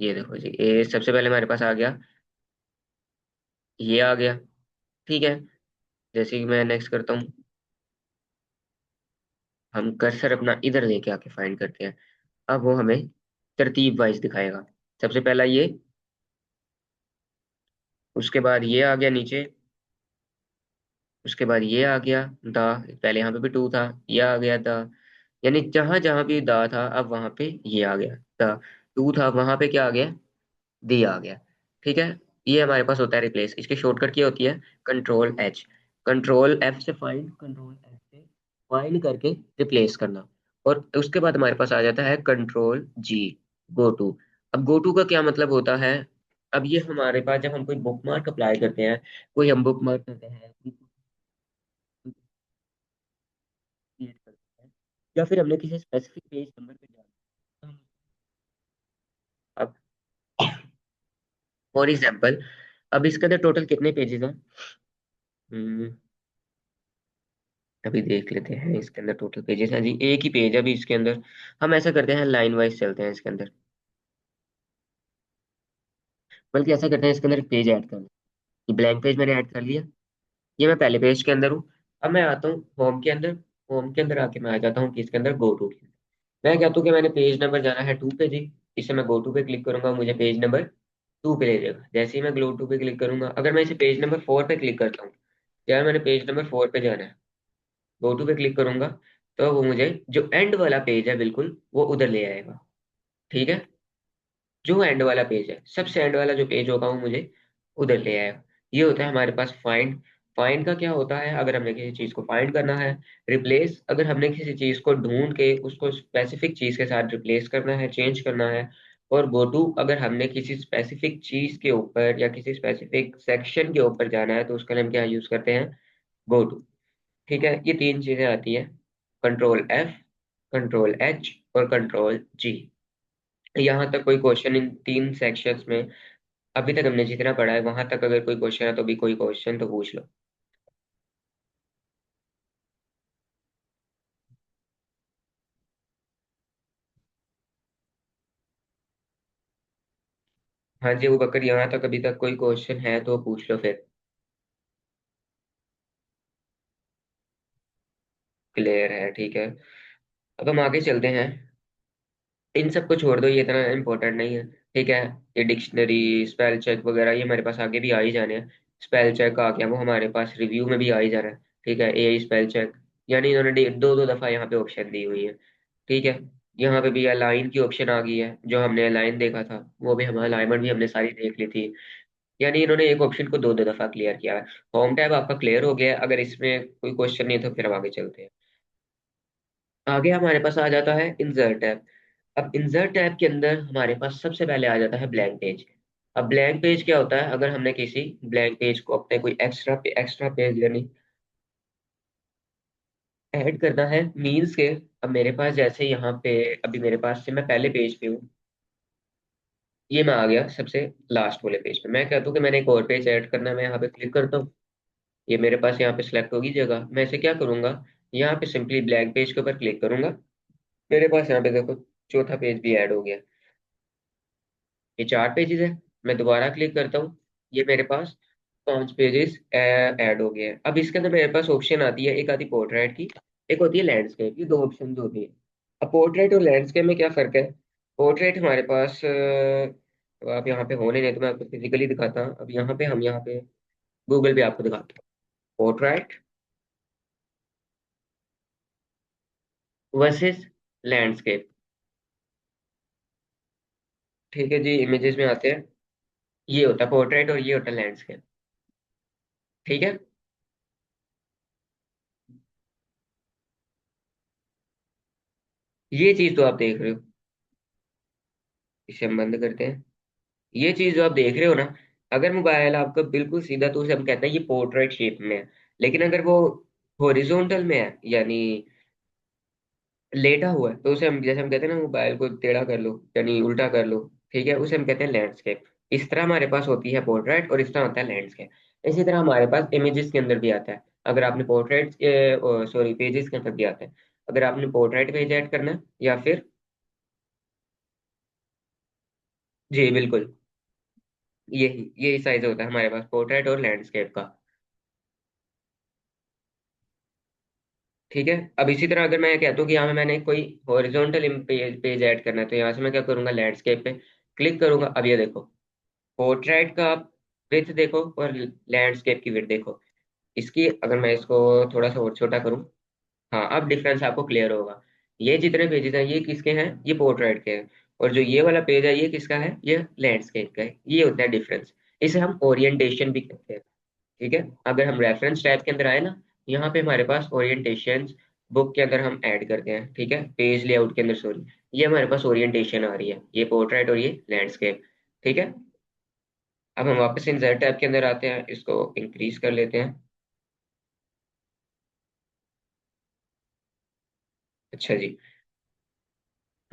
ये देखो जी, ये सबसे पहले हमारे पास आ गया, ये आ गया। ठीक है, जैसे कि मैं नेक्स्ट करता हूँ, हम कर्सर अपना इधर लेके आके फाइंड करते हैं। अब वो हमें तरतीब वाइज दिखाएगा। सबसे पहला ये, उसके बाद ये आ गया नीचे, उसके बाद ये आ गया दा। पहले यहाँ पे भी टू था, ये आ गया दा। यानी जहां जहां भी दा था अब वहां पे ये आ गया दा। टू था वहां पे क्या आ गया, दी आ गया। ठीक है, ये हमारे पास होता है रिप्लेस। इसकी शॉर्टकट क्या होती है? Control H. कंट्रोल एफ से फाइंड, कंट्रोल एफ से फाइंड करके रिप्लेस करना। और उसके बाद हमारे पास आ जाता है कंट्रोल जी, गो टू। अब गो टू का क्या मतलब होता है? अब ये हमारे पास जब हम कोई बुक मार्क अप्लाई करते हैं, कोई हम बुक मार्क करते हैं, क्रिएट करते हैं, या फिर हमने किसी स्पेसिफिक पेज नंबर पे जाना है। अब फॉर एग्जाम्पल, अब इसके अंदर टोटल कितने पेजेस हैं? हम्म, अभी देख लेते हैं। इसके अंदर टोटल पेजेस हैं जी, एक ही पेज है अभी इसके अंदर। हम ऐसा करते हैं, लाइन वाइज चलते हैं इसके अंदर। बल्कि ऐसा करते हैं, इसके अंदर पेज ऐड कर लें। ब्लैंक पेज मैंने ऐड कर लिया। ये मैं पहले पेज के अंदर हूँ। अब मैं आता हूँ होम के अंदर। होम के अंदर आके मैं आ जाता हूँ कि इसके अंदर गो टू के अंदर। मैं कहता हूँ कि मैंने पेज नंबर जाना है 2 पे जी। इसे मैं गो टू पे क्लिक करूंगा, मुझे पेज नंबर 2 पे ले जाएगा। जैसे ही मैं गो टू पे क्लिक करूंगा, अगर मैं इसे पेज नंबर 4 पे क्लिक करता हूँ, यार मैंने पेज नंबर 4 पे जाना है, गो टू पे क्लिक करूंगा, तो वो मुझे जो एंड वाला पेज है बिल्कुल वो उधर ले आएगा। ठीक है, जो एंड वाला पेज है, सबसे एंड वाला जो पेज होगा वो मुझे उधर ले आएगा। ये होता है हमारे पास फाइंड। फाइंड का क्या होता है? अगर हमने किसी चीज को फाइंड करना है। रिप्लेस, अगर हमने किसी चीज को ढूंढ के उसको स्पेसिफिक चीज के साथ रिप्लेस करना है, चेंज करना है। और गो टू, अगर हमने किसी स्पेसिफिक चीज के ऊपर या किसी स्पेसिफिक सेक्शन के ऊपर जाना है, तो उसका हम क्या यूज करते हैं? Go to. ठीक है, ये तीन चीजें आती हैं। कंट्रोल एफ, कंट्रोल एच और कंट्रोल जी। यहाँ तक कोई क्वेश्चन इन तीन सेक्शंस में अभी तक हमने जितना पढ़ा है, वहां तक अगर कोई क्वेश्चन है तो भी कोई क्वेश्चन तो पूछ लो। हाँ जी वो बकर, यहाँ तक अभी तक कोई क्वेश्चन है तो पूछ लो फिर। क्लियर है, ठीक है। अब हम आगे चलते हैं। इन सबको छोड़ दो, ये इतना इम्पोर्टेंट नहीं है। ठीक है, ये डिक्शनरी, स्पेल चेक वगैरह ये हमारे पास आगे भी आ ही जाने हैं। स्पेल चेक आ गया, वो हमारे पास रिव्यू में भी आ ही जा रहा है। ठीक है, ए स्पेल चेक, यानी इन्होंने दो दो दफा यहाँ पे ऑप्शन दी हुई है। ठीक है, यहाँ पे भी अलाइन की ऑप्शन आ गई है। जो हमने अलाइन देखा था, वो भी हमारा अलाइनमेंट भी हमने सारी देख ली थी। यानी इन्होंने एक ऑप्शन को दो दो दफा क्लियर किया है। होम टैब आपका क्लियर हो गया है। अगर इसमें कोई क्वेश्चन नहीं है तो फिर हम आगे चलते हैं। आगे हमारे पास आ जाता है इंसर्ट टैब। अब इंसर्ट टैब के अंदर हमारे पास सबसे पहले आ जाता है ब्लैंक पेज। अब ब्लैंक पेज क्या होता है? अगर हमने किसी ब्लैंक पेज को अपने कोई एक्स्ट्रा पेज यानी ऐड करना है, मीन्स के अब मेरे पास जैसे यहाँ पे, अभी मेरे पास से मैं पहले पेज पे हूँ, ये मैं आ गया सबसे लास्ट वाले पेज पे। मैं कहता हूँ कि मैंने एक और पेज ऐड करना है, मैं यहाँ पे क्लिक करता हूँ। ये मेरे पास यहाँ पे सिलेक्ट होगी जगह। मैं इसे क्या करूंगा, यहाँ पे सिंपली ब्लैंक पेज के ऊपर क्लिक करूंगा। मेरे पास यहाँ पे देखो चौथा पेज भी ऐड हो गया। ये 4 पेजेस है। मैं दोबारा क्लिक करता हूँ, ये मेरे पास 5 पेजेस ऐड हो गए हैं। अब इसके अंदर मेरे पास ऑप्शन आती है, एक आती पोर्ट्रेट की, एक होती है लैंडस्केप। ये दो ऑप्शन होती है। अब पोर्ट्रेट और लैंडस्केप में क्या फर्क है? पोर्ट्रेट हमारे पास अब आप यहाँ पे होने नहीं तो मैं आपको फिजिकली दिखाता हूँ। अब यहाँ पे हम यहाँ पे गूगल पे आपको दिखाता हूँ। Portrait versus landscape. ठीक है जी, इमेजेस में आते हैं। ये होता है पोर्ट्रेट और ये होता है लैंडस्केप। ठीक है, ये चीज तो आप देख रहे हो। इसे हम बंद करते हैं। ये चीज जो आप देख रहे हो ना, अगर मोबाइल आपका बिल्कुल सीधा तो उसे हम कहते हैं ये पोर्ट्रेट शेप में है। लेकिन अगर वो हॉरिजॉन्टल में है, यानी लेटा हुआ है, तो उसे हम, जैसे हम कहते हैं ना मोबाइल को टेढ़ा कर लो यानी उल्टा कर लो, ठीक है, उसे हम कहते हैं लैंडस्केप। इस तरह हमारे पास होती है पोर्ट्रेट और इस तरह होता है लैंडस्केप। इसी तरह हमारे पास इमेजेस के अंदर भी आता है। अगर आपने पोर्ट्रेट, सॉरी, पेजेस के अंदर भी आता है। अगर आपने पोर्ट्रेट पेज ऐड करना है या फिर, जी बिल्कुल, यही साइज होता है हमारे पास पोर्ट्रेट और लैंडस्केप का। ठीक है, अब इसी तरह अगर मैं कहता हूँ कि यहाँ पे मैंने कोई हॉरिजॉन्टल पेज ऐड करना है, तो यहाँ से मैं क्या करूंगा, लैंडस्केप पे क्लिक करूंगा। अब ये देखो, पोर्ट्रेट का विड्थ देखो और लैंडस्केप की विड्थ देखो। इसकी अगर मैं इसको थोड़ा सा और छोटा करूँ, हाँ अब डिफरेंस आपको क्लियर होगा। ये जितने पेजेस हैं ये किसके हैं? ये पोर्ट्रेट के हैं। और जो ये वाला पेज है ये किसका है? ये लैंडस्केप का है। ये होता है डिफरेंस। इसे हम ओरिएंटेशन भी कहते हैं। ठीक है, अगर हम रेफरेंस टाइप के अंदर आए ना, यहाँ पे हमारे पास ओरिएंटेशन बुक के अंदर हम ऐड करते हैं। ठीक है, पेज लेआउट के अंदर, सॉरी, ये हमारे पास ओरिएंटेशन आ रही है, ये पोर्ट्रेट और ये लैंडस्केप। ठीक है, अब हम वापस इंसर्ट टैब के अंदर आते हैं, इसको इंक्रीज कर लेते हैं। अच्छा जी,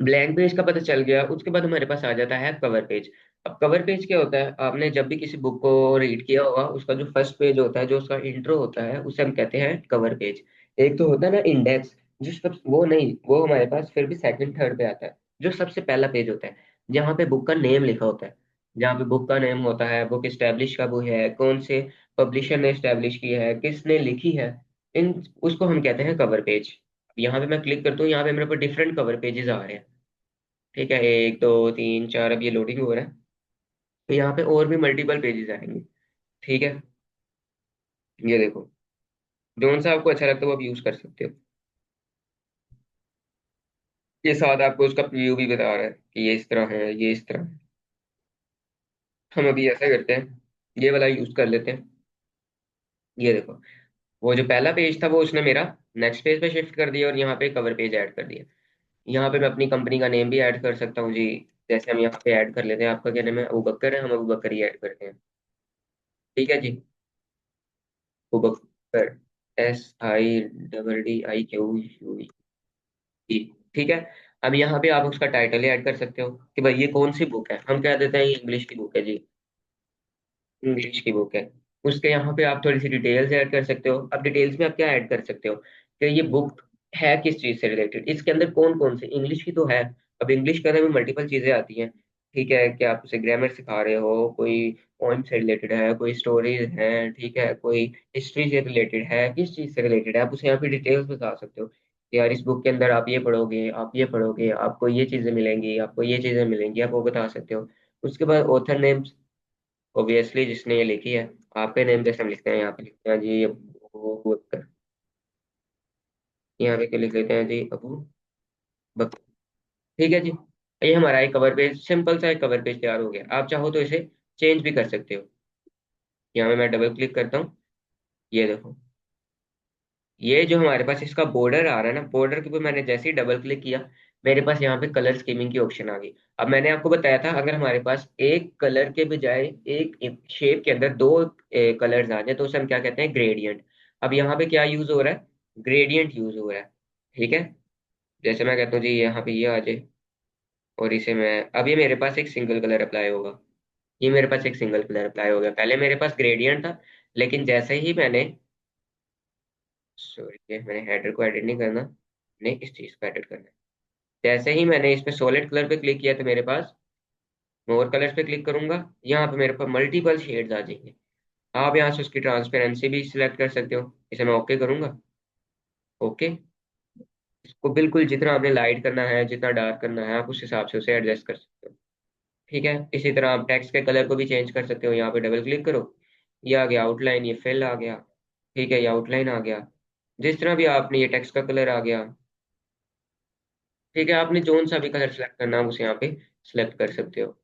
ब्लैंक पेज का पता चल गया। उसके बाद हमारे पास आ जाता है कवर पेज। अब कवर पेज क्या होता है, आपने जब भी किसी बुक को रीड किया होगा, उसका जो फर्स्ट पेज होता है, जो उसका इंट्रो होता है, उसे हम कहते हैं कवर पेज। एक तो होता है ना इंडेक्स, जो सब वो नहीं, वो हमारे पास फिर भी सेकंड थर्ड पे आता है। जो सबसे पहला पेज होता है, जहाँ पे बुक का नेम लिखा होता है, जहाँ पे बुक का नेम होता है, बुक स्टैब्लिश कब हुई है, कौन से पब्लिशर ने स्टैब्लिश की है, किसने लिखी है, इन उसको हम कहते हैं कवर पेज। यहाँ पे मैं क्लिक करता हूँ, यहाँ पे मेरे पास डिफरेंट कवर पेजेस आ रहे हैं। ठीक है, एक दो तीन चार, अब ये लोडिंग हो रहा है। तो यहाँ पे और भी मल्टीपल पेजेस आएंगे। ठीक है, ये देखो, जोन सा आपको अच्छा लगता है वो आप यूज कर सकते हो। ये साथ आपको उसका व्यू भी बता रहा है कि ये इस तरह है, ये इस तरह है। हम अभी ऐसा करते हैं, ये वाला यूज कर लेते हैं। ये देखो, वो जो पहला पेज था वो उसने मेरा नेक्स्ट पेज पे शिफ्ट कर दिया, और यहाँ पे कवर पेज ऐड कर दिया। यहाँ पे मैं अपनी कंपनी का नेम भी ऐड कर सकता हूँ जी। जैसे हम यहाँ पे ऐड कर लेते हैं, आपका क्या नाम है, अबू बकर है, हम अबू बकर ही ऐड करते हैं। ठीक है जी, अबू बकर, SIDDIQUE। ठीक है। अब यहाँ पे आप उसका टाइटल ही ऐड कर सकते हो कि भाई ये कौन सी बुक है, हम कह देते हैं ये इंग्लिश की बुक है जी, इंग्लिश की बुक है। उसके यहाँ पे आप थोड़ी सी डिटेल्स ऐड कर सकते हो। अब डिटेल्स में आप क्या ऐड कर सकते हो कि ये बुक है किस चीज से रिलेटेड, इसके अंदर कौन कौन से, इंग्लिश की तो है। अब इंग्लिश के अंदर भी मल्टीपल चीजें आती हैं। ठीक है, कि आप उसे ग्रामर सिखा रहे हो, कोई पोइम से रिलेटेड है, कोई स्टोरीज है, ठीक है, कोई हिस्ट्री से रिलेटेड है, किस चीज से रिलेटेड है, आप उसे यहाँ पे डिटेल्स बता सकते हो कि यार इस बुक के अंदर आप ये पढ़ोगे, आप ये पढ़ोगे, आपको ये चीजें मिलेंगी, आपको ये चीजें मिलेंगी, आप वो बता सकते हो। उसके बाद ऑथर नेम, ऑब्वियसली जिसने ये लिखी है। आपके नेम जैसे हम लिखते हैं, यहाँ पे लिखते हैं जी अबू बकर, यहाँ पे क्या लिख लेते हैं जी, अबू बकर। ठीक है जी, ये हमारा एक कवर पेज, सिंपल सा एक कवर पेज तैयार हो गया। आप चाहो तो इसे चेंज भी कर सकते हो। यहाँ पे मैं डबल क्लिक करता हूँ, ये देखो, ये जो हमारे पास इसका बॉर्डर आ रहा है ना, बॉर्डर के ऊपर मैंने जैसे ही डबल क्लिक किया, मेरे पास यहाँ पे कलर स्कीमिंग की ऑप्शन आ गई। अब मैंने आपको बताया था, अगर हमारे पास एक कलर के बजाय एक शेप के अंदर दो कलर्स आ जाए तो उसे हम क्या कहते हैं, ग्रेडियंट। अब यहाँ पे क्या यूज हो रहा है, ग्रेडियंट यूज हो रहा है। ठीक है, जैसे मैं कहता हूँ जी यहाँ पे ये आ जाए, और इसे मैं, अब ये मेरे पास एक सिंगल कलर अप्लाई होगा। ये मेरे पास एक सिंगल कलर अप्लाई हो गया, पहले मेरे पास ग्रेडियंट था, लेकिन जैसे ही मैंने, सॉरी, ये मैंने हेडर को एडिट नहीं करना, मैंने इस चीज को एडिट करना है। जैसे ही मैंने इस पे सॉलिड कलर पे क्लिक किया तो मेरे पास, मैं और कलर्स पे क्लिक करूंगा, यहाँ पे मेरे पास मल्टीपल शेड्स आ जाएंगे। आप यहाँ से उसकी ट्रांसपेरेंसी भी सिलेक्ट कर सकते हो। इसे मैं ओके करूंगा, ओके। इसको बिल्कुल जितना आपने लाइट करना है, जितना डार्क करना है, आप उस हिसाब से उसे एडजस्ट कर सकते हो। ठीक है, इसी तरह आप टेक्स्ट के कलर को भी चेंज कर सकते हो। यहाँ पे डबल क्लिक करो, ये आ गया आउटलाइन, ये फिल आ गया। ठीक है, ये आउटलाइन आ गया। जिस तरह भी आपने, ये टेक्स्ट का कलर आ गया। ठीक है, आपने जोन सा भी कलर सेलेक्ट करना, आप उसे यहाँ पे सिलेक्ट कर सकते हो।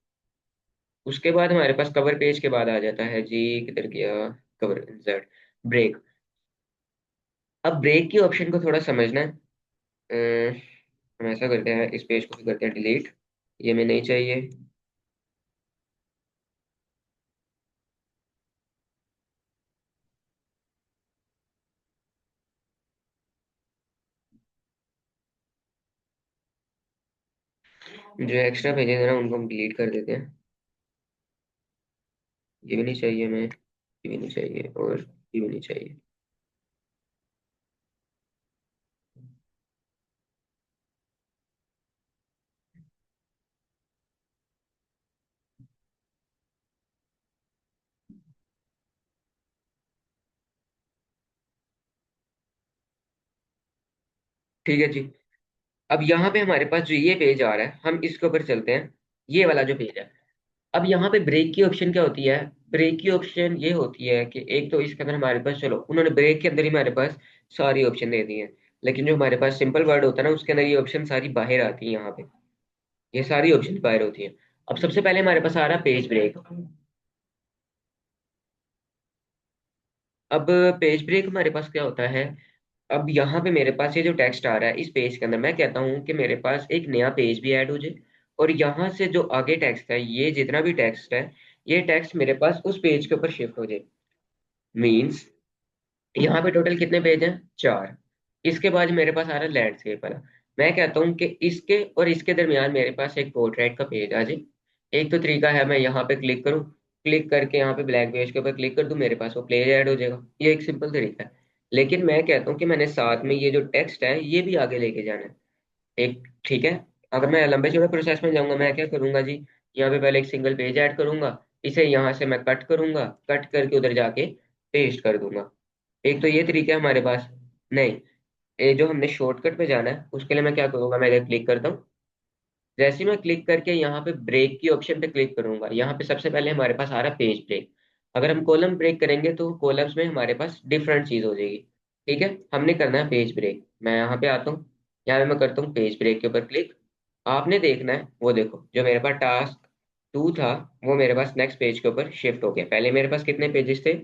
उसके बाद हमारे पास कवर पेज के बाद आ जाता है जी, किधर गया, कवर इंसर्ट, ब्रेक। अब ब्रेक की ऑप्शन को थोड़ा समझना है। हम ऐसा करते हैं, इस पेज को भी करते हैं डिलीट, ये हमें नहीं चाहिए। जो एक्स्ट्रा पेजेस है ना, उनको हम डिलीट कर देते हैं। ये भी नहीं चाहिए हमें, ये भी नहीं चाहिए, और ये भी नहीं चाहिए। ठीक है जी, अब यहाँ पे हमारे पास जो ये पेज आ रहा है, हम इसके ऊपर चलते हैं। ये वाला जो पेज है, अब यहाँ पे ब्रेक की ऑप्शन क्या होती है, ब्रेक की ऑप्शन ये होती है कि एक तो इसके अंदर हमारे पास, चलो उन्होंने ब्रेक के अंदर ही हमारे पास सारी ऑप्शन दे दी है, लेकिन जो हमारे पास सिंपल वर्ड होता है ना, उसके अंदर ये ऑप्शन सारी बाहर आती है। यहाँ पे ये सारी ऑप्शन बाहर होती है। अब सबसे पहले हमारे पास आ रहा है पेज ब्रेक। अब पेज ब्रेक हमारे पास क्या होता है, अब यहाँ पे मेरे पास ये जो टेक्स्ट आ रहा है, इस पेज के अंदर मैं कहता हूँ कि मेरे पास एक नया पेज भी ऐड हो जाए, और यहाँ से जो आगे टेक्स्ट है, ये जितना भी टेक्स्ट है, ये टेक्स्ट मेरे पास उस पेज के ऊपर शिफ्ट हो जाए। मीन्स यहाँ पे टोटल कितने पेज हैं, 4। इसके बाद मेरे पास आ रहा है लैंडस्केप वाला। मैं कहता हूँ कि इसके और इसके दरमियान मेरे पास एक पोर्ट्रेट का पेज आ जाए। एक तो तरीका है, मैं यहाँ पे क्लिक करूँ, क्लिक करके यहाँ पे ब्लैंक पेज के ऊपर क्लिक कर दूं, मेरे पास वो पेज ऐड हो जाएगा। ये एक सिंपल तरीका है। लेकिन मैं कहता हूँ कि मैंने साथ में ये जो टेक्स्ट है ये भी आगे लेके जाना है। एक ठीक है, अगर मैं लंबे चौड़े प्रोसेस में जाऊंगा, मैं क्या करूंगा जी, यहाँ पे पहले एक सिंगल पेज ऐड करूंगा, इसे यहाँ से मैं कट करूंगा, कट करके उधर जाके पेस्ट कर दूंगा। एक तो ये तरीका है हमारे पास। नहीं, ये जो हमने शॉर्टकट पे जाना है उसके लिए मैं क्या करूंगा, मैं इधर क्लिक करता हूँ। जैसे ही मैं क्लिक करके यहाँ पे ब्रेक की ऑप्शन पे क्लिक करूंगा, यहाँ पे सबसे पहले हमारे पास आ रहा है पेज ब्रेक। अगर हम कॉलम ब्रेक करेंगे तो कॉलम्स में हमारे पास डिफरेंट चीज हो जाएगी। ठीक है, हमने करना है पेज ब्रेक। मैं यहाँ पे आता हूँ, यहाँ पे मैं करता हूँ पेज ब्रेक के ऊपर क्लिक। आपने देखना है, वो देखो जो मेरे पास टास्क 2 था, वो मेरे पास नेक्स्ट पेज के ऊपर शिफ्ट हो गया। पहले मेरे पास कितने पेजेस थे,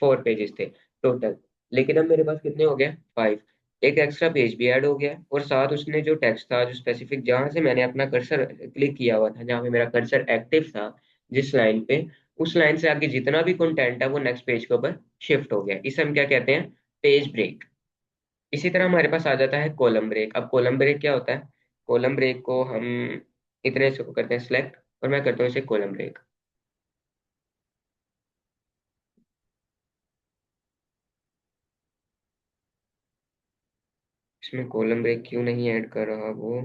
4 पेजेस थे टोटल, लेकिन अब मेरे पास कितने हो गए, 5। एक एक्स्ट्रा पेज भी ऐड हो गया, और साथ उसने जो टेक्स्ट था, जो स्पेसिफिक जहां से मैंने अपना कर्सर क्लिक किया हुआ था, जहां पे मेरा कर्सर एक्टिव था, जिस लाइन पे, उस लाइन से आगे जितना भी कंटेंट है वो नेक्स्ट पेज के ऊपर शिफ्ट हो गया। इसे हम क्या कहते हैं, पेज ब्रेक। इसी तरह हमारे पास आ जाता है कॉलम ब्रेक। अब कॉलम ब्रेक क्या होता है, कॉलम ब्रेक को हम इतने से करते हैं सिलेक्ट, और मैं करता हूँ इसे कॉलम ब्रेक। इसमें कॉलम ब्रेक क्यों नहीं ऐड कर रहा वो,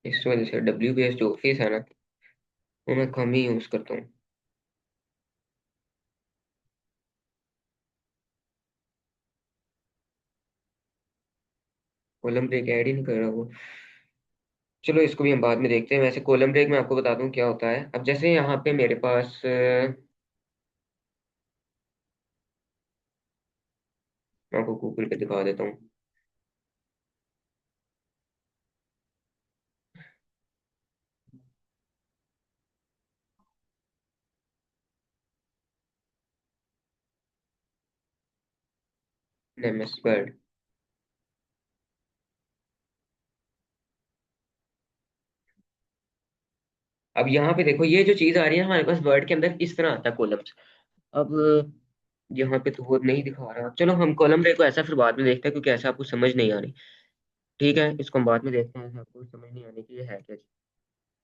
इस वजह से WPS जो ऑफिस है ना, वो मैं कम ही यूज करता हूँ। कॉलम ब्रेक ऐड ही नहीं कर रहा वो। चलो इसको भी हम बाद में देखते हैं। वैसे कॉलम ब्रेक मैं आपको बता दूं क्या होता है। अब जैसे यहाँ पे मेरे पास मैं आपको गूगल पे दिखा देता हूँ। MS word. अब यहाँ पे देखो, ये जो चीज आ रही है हमारे पास वर्ड के अंदर, इस तरह आता है कॉलम्स। अब यहाँ पे तो वो नहीं दिखा रहा। चलो हम कॉलम ब्रेक को ऐसा फिर बाद में देखते हैं, क्योंकि ऐसा आपको समझ नहीं आ रही। ठीक है, इसको हम बाद में देखते हैं, ऐसा आपको समझ नहीं आने की ये है क्या चीज़।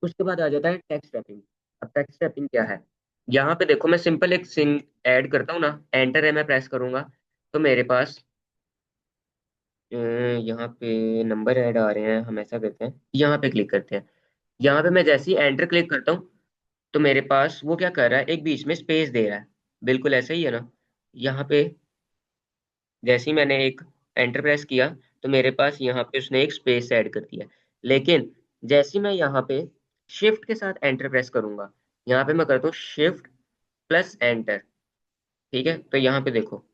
उसके बाद आ जाता है टेक्स्ट रैपिंग। अब टेक्स्ट रैपिंग क्या है, यहाँ पे देखो मैं सिंपल एक सिंग ऐड करता हूँ ना, एंटर है मैं प्रेस करूंगा, तो मेरे पास यहाँ पे नंबर ऐड आ रहे हैं। हम ऐसा करते हैं, यहाँ पे क्लिक करते हैं। यहाँ पे मैं जैसे ही एंटर क्लिक करता हूँ, तो मेरे पास वो क्या कर रहा है, एक बीच में स्पेस दे रहा है। बिल्कुल ऐसा ही है ना। यहाँ पे जैसे ही मैंने एक एंटर प्रेस किया, तो मेरे पास यहाँ पे उसने एक स्पेस ऐड कर दिया। लेकिन जैसे ही मैं यहाँ पे शिफ्ट के साथ एंटर प्रेस करूंगा, यहाँ पे मैं करता हूँ शिफ्ट प्लस एंटर। ठीक है, तो यहाँ पे देखो,